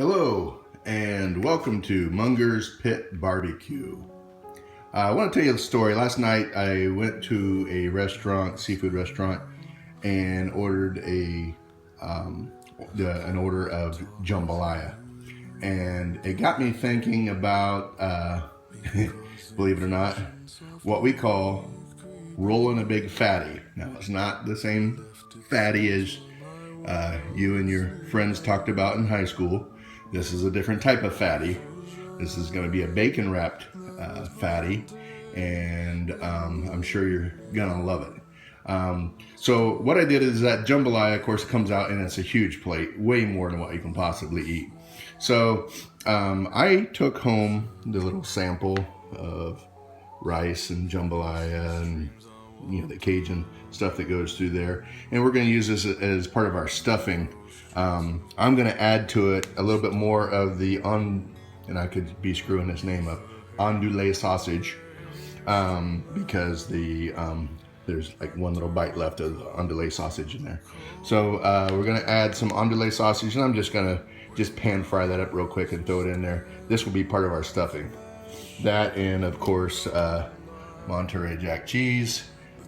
Hello and welcome to Munger's Pit Barbecue. I want to tell you the story. Last night I went to a restaurant, seafood restaurant, and ordered an order of jambalaya, and it got me thinking about, believe it or not, what we call rolling a big fatty. Now it's not the same fatty as you and your friends talked about in high school. This is a different type of fatty. This is going to be a bacon wrapped fatty, and I'm sure you're gonna love it. So what I did is that jambalaya, of course, comes out and it's a huge plate, way more than what you can possibly eat. So I took home the little sample of rice and jambalaya and the Cajun stuff that goes through there, and we're going to use this as part of our stuffing. I'm going to add to it a little bit more of the and I could be screwing this name up, andouille sausage, because there's like one little bite left of the andouille sausage in there. So we're going to add some andouille sausage, and I'm just going to pan fry that up real quick and throw it in there. This will be part of our stuffing. That, and of course Monterey Jack cheese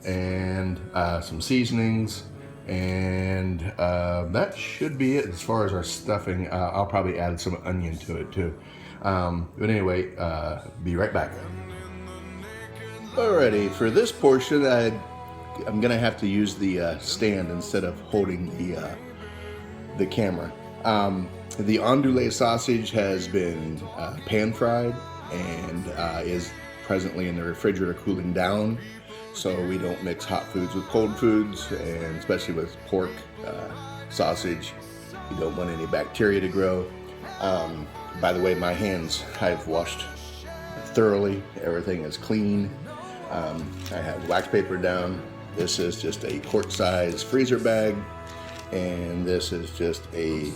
and some seasonings, and that should be it as far as our stuffing. I'll probably add some onion to it too. But anyway, be right back. Alrighty, for this portion I'm gonna have to use the stand instead of holding the camera. The andouille sausage has been pan fried and is presently in the refrigerator cooling down, so we don't mix hot foods with cold foods, and especially with pork sausage, you don't want any bacteria to grow. By the way, my hands I've washed thoroughly. Everything is clean. I have wax paper down. This is just a quart size freezer bag, and this is just a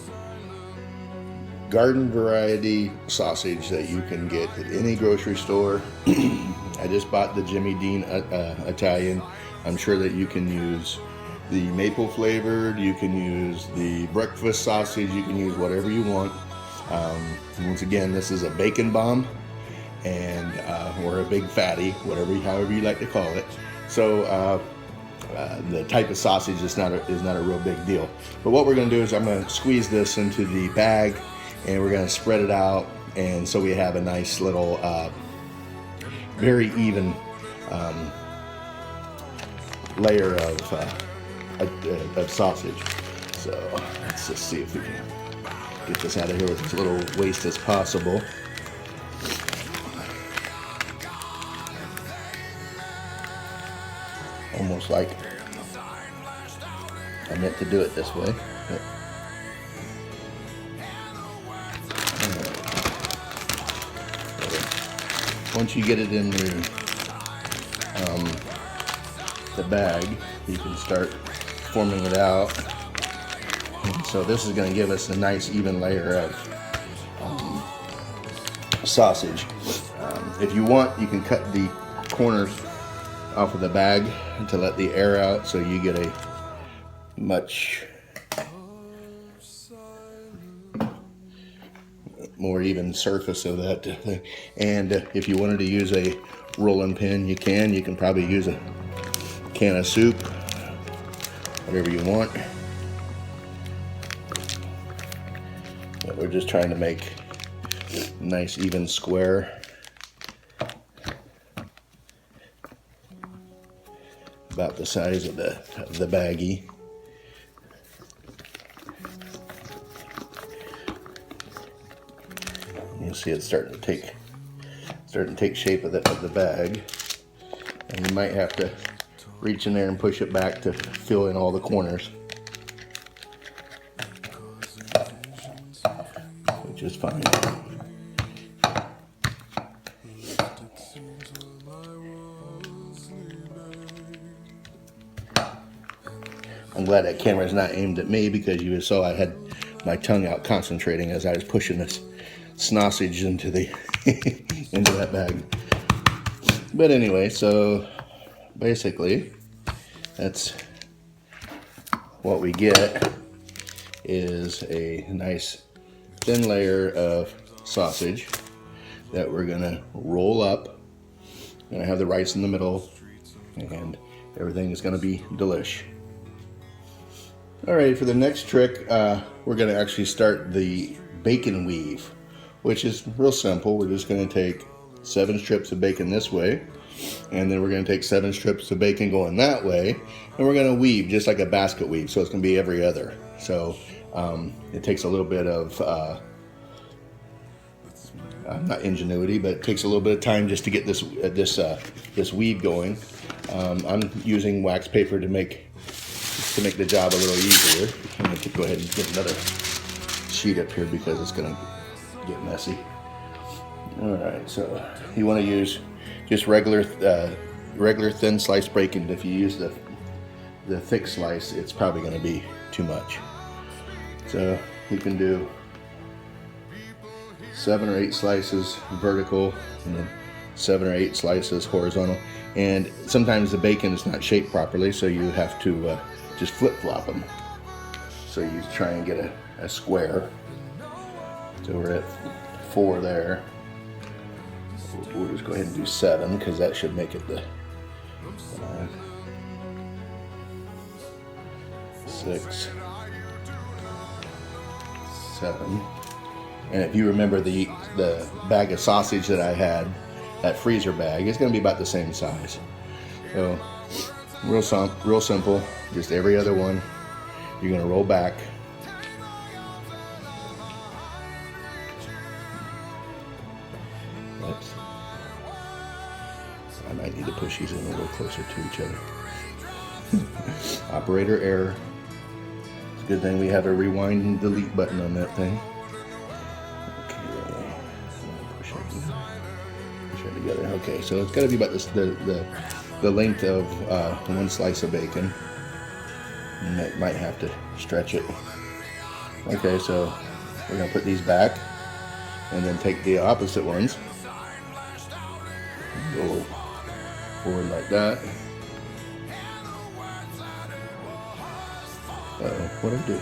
garden variety sausage that you can get at any grocery store. I just bought the Jimmy Dean Italian. I'm sure that you can use the maple flavored, you can use the breakfast sausage, you can use whatever you want. Once again, this is a bacon bomb, and or a big fatty, however you like to call it. So the type of sausage is not a real big deal. But what we're going to do is I'm going to squeeze this into the bag, and we're going to spread it out, and so we have a nice little very even layer of sausage. So let's just see if we can get this out of here with as little waste as possible. Almost like I meant to do it this way. But once you get it in the bag, you can start forming it out. And so this is going to give us a nice even layer of sausage. If you want, you can cut the corners off of the bag to let the air out, so you get a much more even surface of that thing. And if you wanted to use a rolling pin, you can. You can probably use a can of soup, whatever you want. But we're just trying to make a nice even square, about the size of the baggie. You see it's starting to take shape of the bag, and you might have to reach in there and push it back to fill in all the corners, which is fine. I'm glad that camera's not aimed at me, because you saw I had my tongue out concentrating as I was pushing this sausage into into that bag. But anyway, so basically that's what we get, is a nice thin layer of sausage that we're gonna roll up. Gonna have the rice in the middle, and everything is gonna be delish. All right, for the next trick, we're gonna actually start the bacon weave, which is real simple. We're just gonna take 7 strips of bacon this way, and then we're going to take 7 strips of bacon going that way, and we're going to weave just like a basket weave, so it's going to be every other. So it takes a little bit of not ingenuity, but it takes a little bit of time just to get this weave going. I'm using wax paper to make the job a little easier. I'm going to go ahead and get another sheet up here because it's going to get messy. All right, so you want to use just regular thin sliced bacon. If you use the thick slice, it's probably going to be too much. So you can do 7 or 8 slices vertical, and then 7 or 8 slices horizontal. And sometimes the bacon is not shaped properly, so you have to just flip-flop them. So you try and get a square. So we're at 4 there. We'll just go ahead and do 7 because that should make it the 5, 6, 7. And if you remember the bag of sausage that I had, that freezer bag, it's going to be about the same size. So real simple, just every other one. You're going to roll back. I might need to push these in a little closer to each other. Operator error. It's a good thing we have a rewind and delete button on that thing. Okay, push it together. Okay, so it's got to be about the length of 1 slice of bacon. And that might have to stretch it. Okay, so we're gonna put these back, and then take the opposite ones. Go forward like that. What'd I do?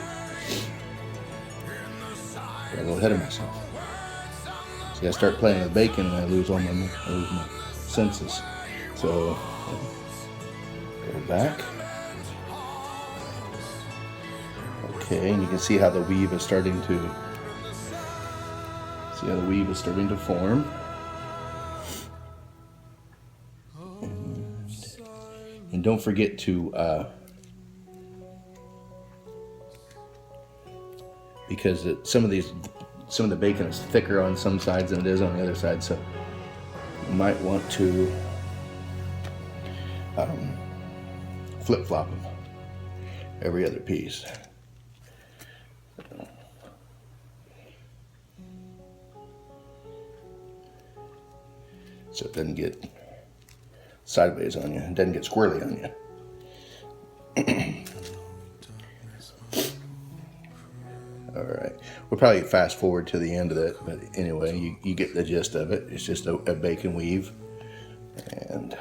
Got a little ahead of myself. See, I start playing with bacon and I lose my senses. So go back. Okay, and you can see how the weave is starting to form. And don't forget to, because some of the bacon is thicker on some sides than it is on the other side, so you might want to flip-flop them every other piece. So it doesn't get sideways on you. It doesn't get squirrely on you. All right. We'll probably fast forward to the end of it, but anyway, you get the gist of it. It's just a bacon weave. And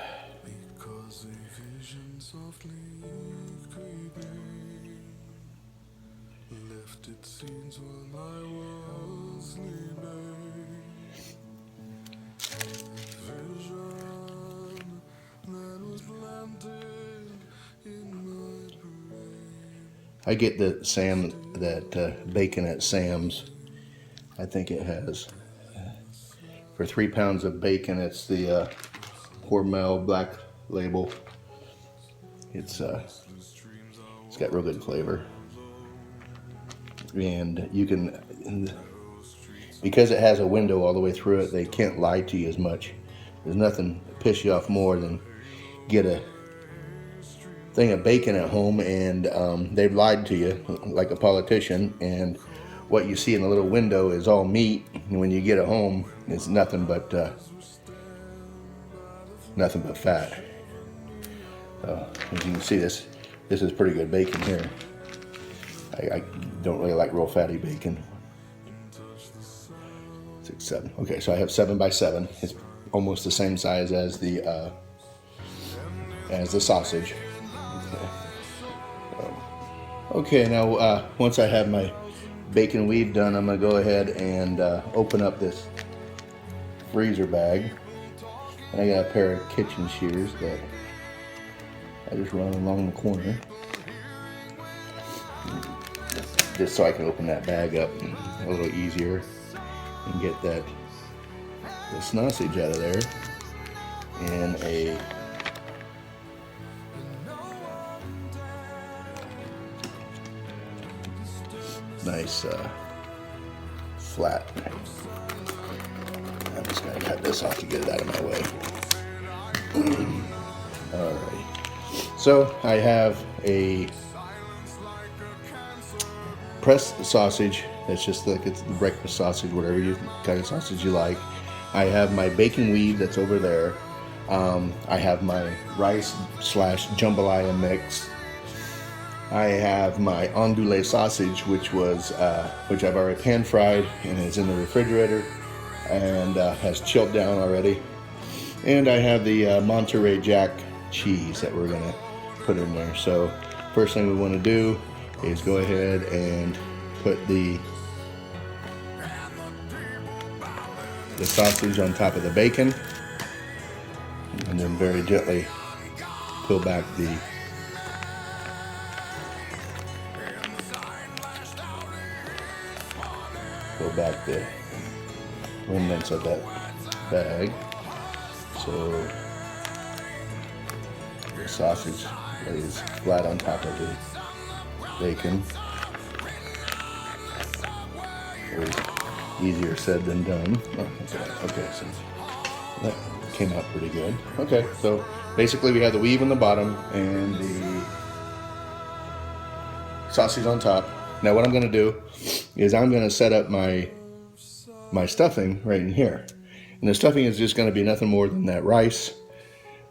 I get that bacon at Sam's. I think it has, for 3 pounds of bacon, it's the Hormel Black Label. It's got real good flavor, and you can, because it has a window all the way through it, they can't lie to you as much. There's nothing to piss you off more than get a thing of bacon at home and they've lied to you like a politician, and what you see in the little window is all meat, and when you get it home it's nothing but fat. So as you can see, this is pretty good bacon here. I don't really like real fatty bacon. 6, 7. Okay, so I have 7 by 7. It's almost the same size as the sausage. Okay, now once I have my bacon weave done, I'm gonna go ahead and open up this freezer bag. And I got a pair of kitchen shears that I just run along the corner, just so I can open that bag up a little easier and get the sausage out of there in a nice flat. I'm just gonna cut this off to get it out of my way. Alright, so I have a pressed sausage. That's just like it's the breakfast sausage, whatever kind of sausage you like. I have my bacon weave that's over there. I have my rice / jambalaya mix. I have my andouille sausage, which I've already pan fried and is in the refrigerator and has chilled down already. And I have the Monterey Jack cheese that we're gonna put in there. So first thing we want to do is go ahead and put the sausage on top of the bacon, and then very gently peel back the remnants of that bag. So the sausage lays flat on top of the bacon. Very easier said than done. Oh, okay, so that came out pretty good. Okay, so basically we have the weave on the bottom and the sausage on top. Now what I'm going to do is I'm going to set up my stuffing right in here. And the stuffing is just going to be nothing more than that rice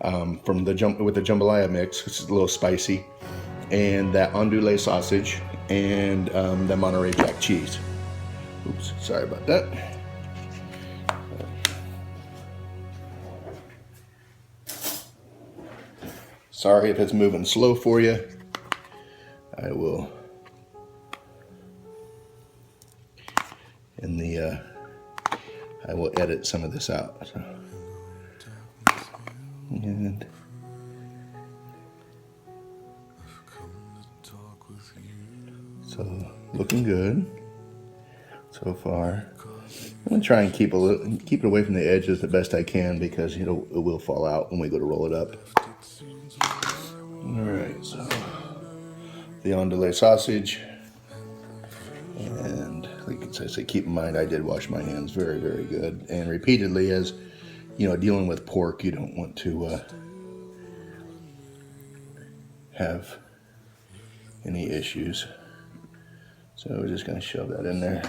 with the jambalaya mix, which is a little spicy, and that andouille sausage, and the Monterey Jack cheese. Oops, sorry about that. Sorry if it's moving slow for you. I will I will edit some of this out. And so looking good so far. I'm gonna try and keep it away from the edges the best I can, because it will fall out when we go to roll it up. All right, so the andouille sausage, and like I say, keep in mind I did wash my hands very, very good and repeatedly, as you know, dealing with pork, you don't want to have any issues. So we're just going to shove that in there,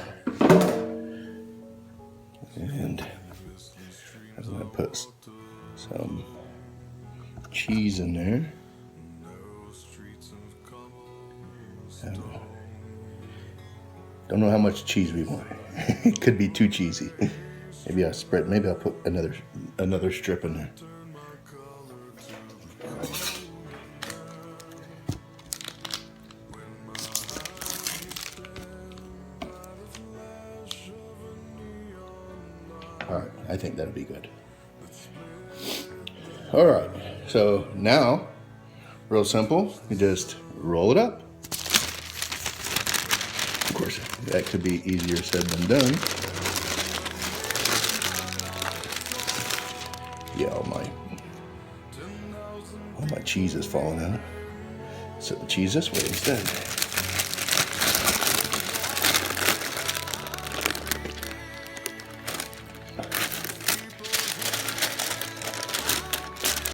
and I'm going to put some cheese in there. Don't know how much cheese we want. It could be too cheesy. Maybe I'll put another strip in there. All right, I think that'll be good. All right, so now, real simple, you just roll it up. Of course, that could be easier said than done. Yeah, all my cheese is falling out. So the cheese this way instead.